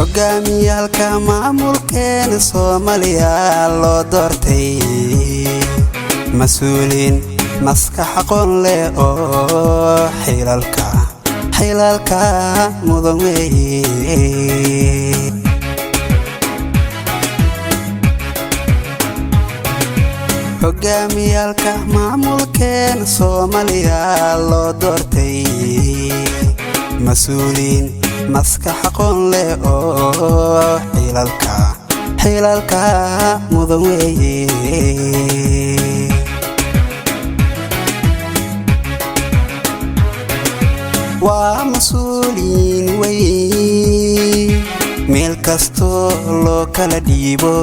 hogaamiyaalka maamulkeena Soomaaliya loo doortay mas'uuliin maskax aqoon leh oo xilalka mudan weeye hogaamiyaalka maamulkeena Soomaaliya loo doortay mas'uuliin maskax aqoon leh oo xilalka mudan weeye waa mas'uuliin weeye meel kastoo loo kala dhiibo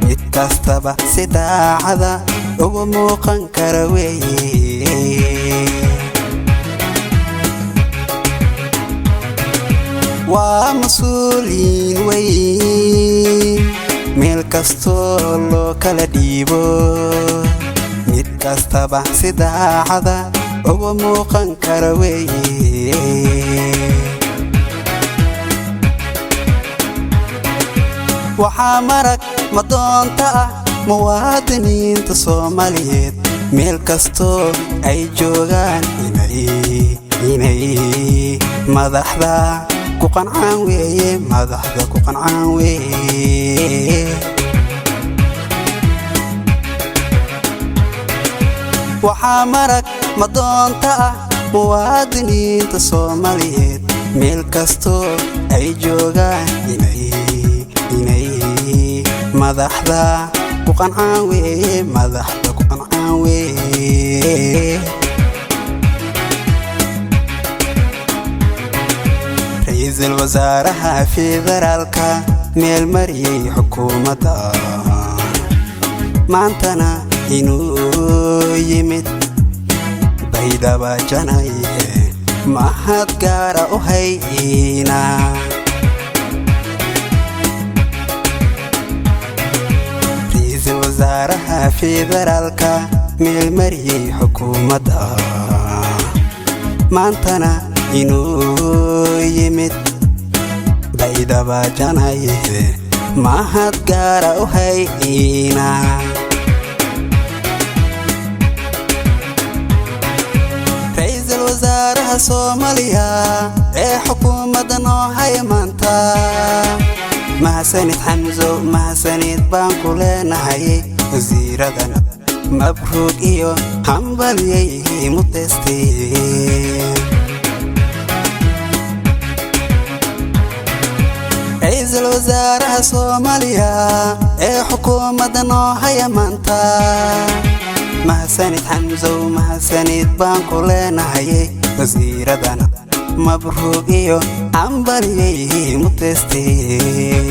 mid kastaba si daacada uga muuqan kara weeye waa mas'uuliin weeye meel kastoo loo kala dhiibo mid kastaba si daacada uga muuqan kara weeye waxaa marag madoonta ah muwaadiniinta Soomaaliyeed meel kastoo ay joogaan inay madaxda ku qancaan weeye waxaa marag madoonta ah muwaadiniinta Soomaaliyeed meel kastoo ay joogaan inay madaxda ku qancaan weeye ra'iisul wasaaraha federaalka meel mariyay xukuumadda maantana inuu yimid baydhaba janaye mahad gaara u hayna ra'iisul wasaaraha federaalka meel mariyay xukuumadda maantana inuu yimid baydhaba janaye mahad gaara u hayna ra'iisul wasaaraha Soomaaliya ee xukuumadda noo haya maanta mahadsanid Xamzo mahadsanid baan ku leenahay wasiiradana mabruuq iyo hambalyay mutaysteen ra'iisul wasaaraha Soomaaliya ee xukuumadda noo haya maanta mahadsanid Xamzo mahadsanid baan ku leenahay wasiiradana mabruuq iyo hambalyay mutaysteen